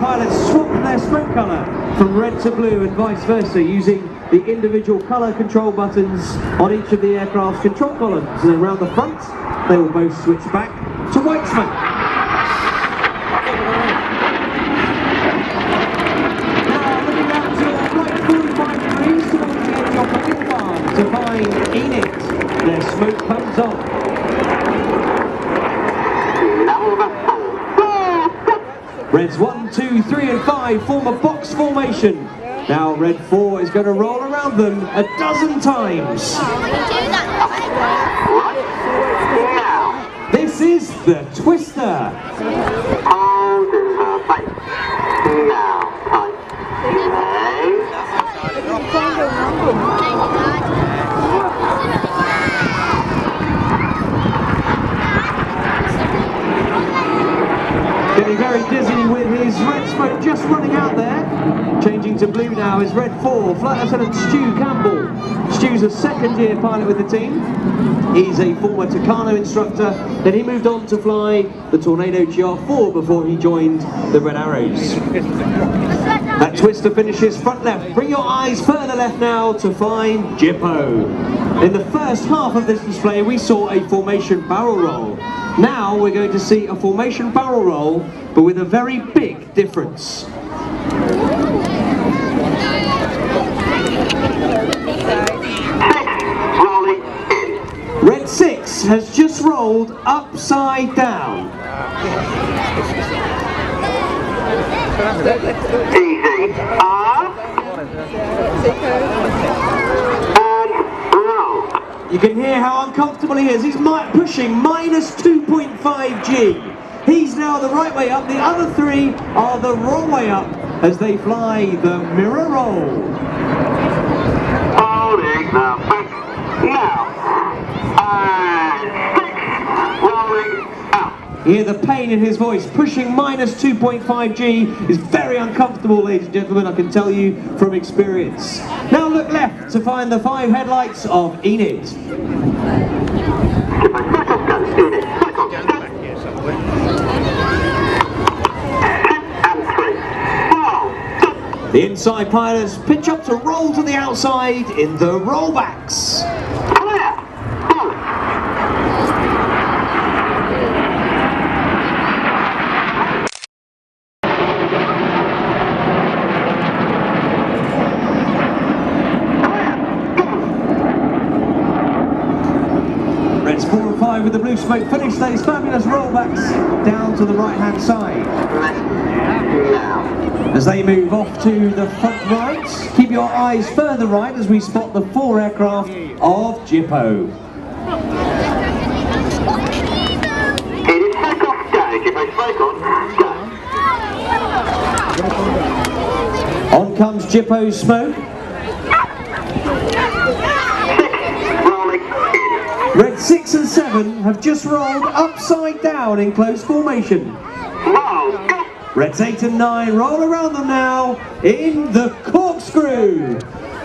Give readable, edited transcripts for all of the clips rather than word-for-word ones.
pilots swapped their smoke colour from red to blue and vice versa, using the individual colour control buttons on each of the aircraft's control columns. And around the front, they will both switch back to white smoke. Now, looking out to your right 45 degrees towards the edge of the wind farm to find Enid. Their smoke comes on. Reds 1, 2, 3 and 5 form a box formation. Now red 4 is going to roll around them a dozen times. This is the twister. Getting very dizzy with his red smoke just running out there. Changing to blue now is red 4, Flight Lieutenant Stu Campbell. Stu's a second-year pilot with the team. He's a former Tucano instructor. Then he moved on to fly the Tornado GR4 before he joined the Red Arrows. That twister finishes front left. Bring your eyes further left now to find Jippo. In the first half of this display, we saw a formation barrel roll. Now we're going to see a formation barrel roll, but with a very big difference. Red 6 has just rolled upside down. Easy. You can hear how uncomfortable he is. He's pushing minus 2.5 G. He's now the right way up. The other three are the wrong way up as they fly the mirror roll. Holding the back now. And 6 rolling out. You hear the pain in his voice. Pushing minus 2.5 G is very uncomfortable, ladies and gentlemen, I can tell you from experience. Now look left to find the 5 headlights of Enid. The inside pilots pitch up to roll to the outside in the rollbacks. Reds 4 and 5 with the blue smoke finish those fabulous rollbacks down to the right hand side. As they move off to the front right, keep your eyes further right as we spot the 4 aircraft of Jippo. It is takeoff stage. If I smoke on, go. On comes Jippo's smoke. Red 6 and 7 have just rolled upside down in close formation. Reds 8 and 9 roll around them now in the corkscrew.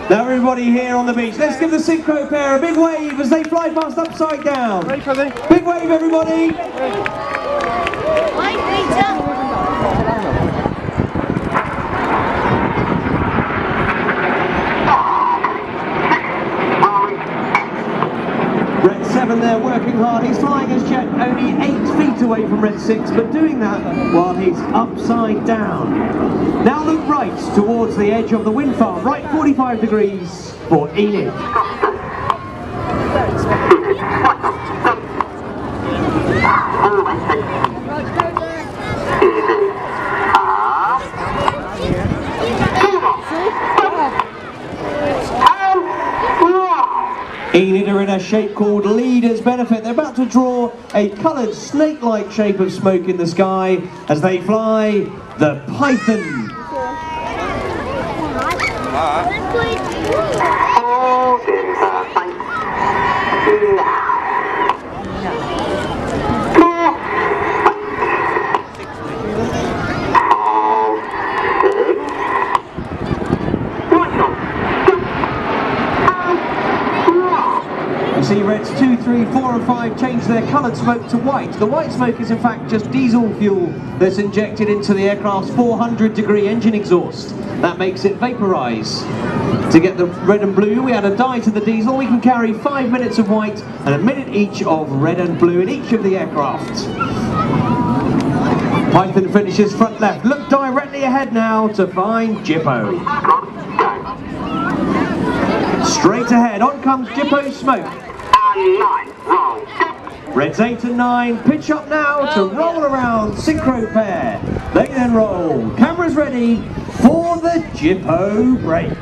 Now everybody here on the beach, let's give the synchro pair a big wave as they fly past upside down. Big wave everybody. Red 7 there working hard. He's flying his jet only 8 feet away from Red 6, but doing that while he's upside down. Now look right towards the edge of the wind farm, right 45 degrees for Enid. Enid are in a shape called Leader's Benefit. They're about to draw a coloured snake-like shape of smoke in the sky as they fly the Python. see Reds 2, 3, 4 and 5 change their coloured smoke to white. The white smoke is in fact just diesel fuel that's injected into the aircraft's 400-degree engine exhaust. That makes it vaporise. To get the red and blue, we add a dye to the diesel. We can carry 5 minutes of white and a minute each of red and blue in each of the aircraft. Python finishes front left. Look directly ahead now to find Jippo. Straight ahead, on comes Jippo's smoke. And 9, roll. Reds 8 and 9, pitch up now to roll around synchro pair. They then roll. Cameras ready for the Jippo break.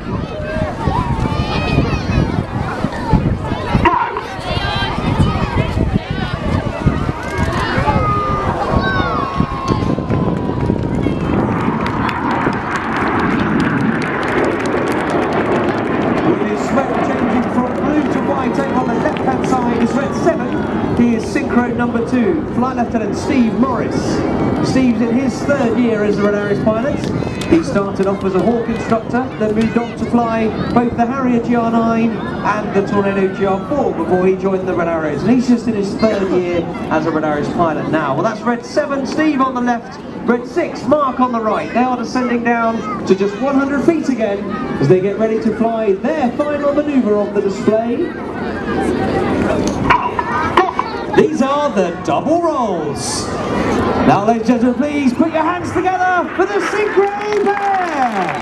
Number 2, Flight Lieutenant Steve Morris. Steve's in his 3rd year as the Red Arrows pilot. He started off as a Hawk instructor, then moved on to fly both the Harrier GR9 and the Tornado GR4 before he joined the Red Arrows. And he's just in his 3rd year as a Red Arrows pilot now. Well, that's Red 7, Steve on the left, Red 6, Mark on the right. They are descending down to just 100 feet again as they get ready to fly their final manoeuvre of the display. These are the double rolls. Now, ladies and gentlemen, please put your hands together for the synchro pair.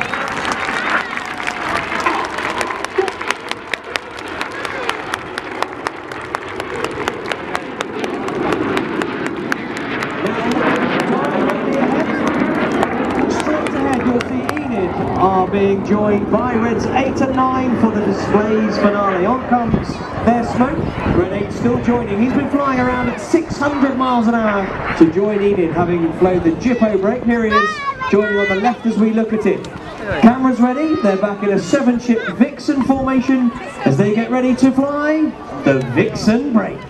Straight ahead, you'll see Enid are being joined by Reds 8 and 9 for the display's finale. On comes their smoke. Red 8 still joining. He's been flying around at 600 miles an hour to join Enid, having flown the Jippo break. Here he is, joining on the left as we look at it. Cameras ready. They're back in a 7-ship Vixen formation as they get ready to fly the Vixen break.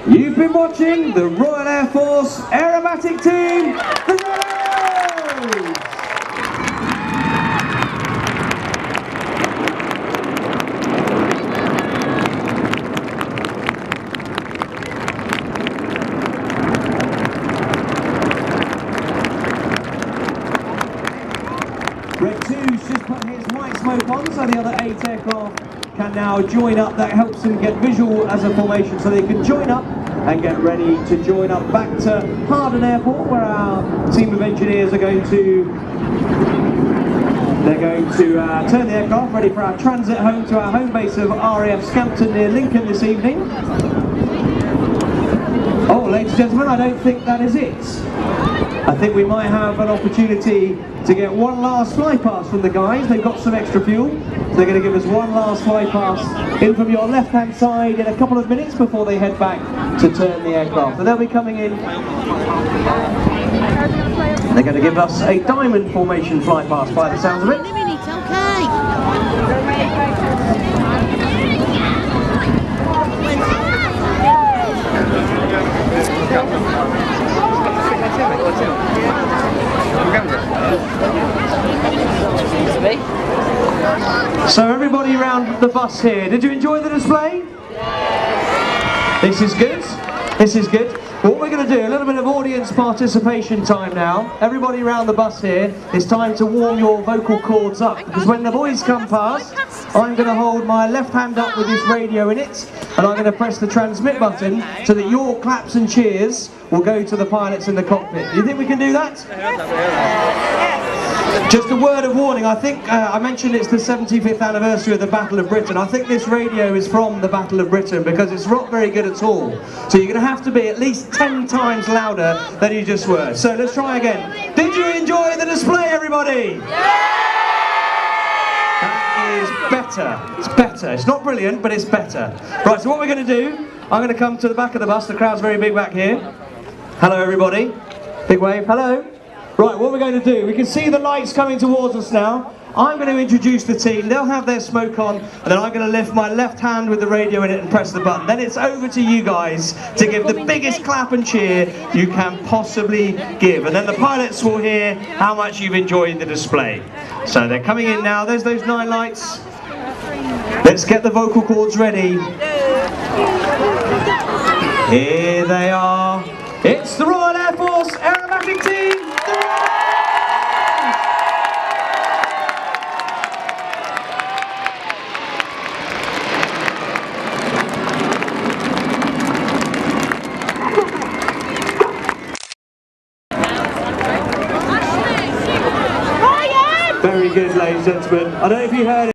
You've been watching the Royal Air Force Aerobatic Team, the Red Arrows! Red 2's just put his white smoke on, so the other 8 aircraft can now join up. That helps them get visual as a formation, so they can join up and get ready to join up back to Harden Airport, where our team of engineers are going to turn the aircraft ready for our transit home to our home base of RAF Scampton near Lincoln this evening. Oh, ladies and gentlemen, I don't think that is it. I think we might have an opportunity to get one last fly pass from the guys. They've got some extra fuel. So they're going to give us one last fly pass in from your left-hand side in a couple of minutes before they head back to turn the aircraft. And they'll be coming in. They're going to give us a diamond formation fly pass by the sounds of it. So everybody around the bus here, did you enjoy the display? This is good. This is good. What we're going to do, a little bit of audience participation time now. Everybody around the bus here, it's time to warm your vocal cords up, because when the boys come past, I'm going to hold my left hand up with this radio in it, and I'm going to press the transmit button so that your claps and cheers will go to the pilots in the cockpit. Do you think we can do that? Just a word of warning, I think I mentioned it's the 75th anniversary of the Battle of Britain. I think this radio is from the Battle of Britain because it's not very good at all. So you're going to have to be at least 10 times louder than you just were. So let's try again. Did you enjoy the display, everybody? That is better. It's better. It's not brilliant, but it's better. Right, so what we're going to do, I'm going to come to the back of the bus. The crowd's very big back here. Hello, everybody. Big wave. Hello. Right, what we're going to do, we can see the lights coming towards us now. I'm going to introduce the team. They'll have their smoke on, and then I'm going to lift my left hand with the radio in it and press the button. Then it's over to you guys to give the biggest clap and cheer you can possibly give. And then the pilots will hear how much you've enjoyed the display. So they're coming in now. There's those 9 lights. Let's get the vocal cords ready. Here they are. It's the Royal Air Force Aerobatic Team. Very good, ladies and gentlemen. I don't know if you heard it.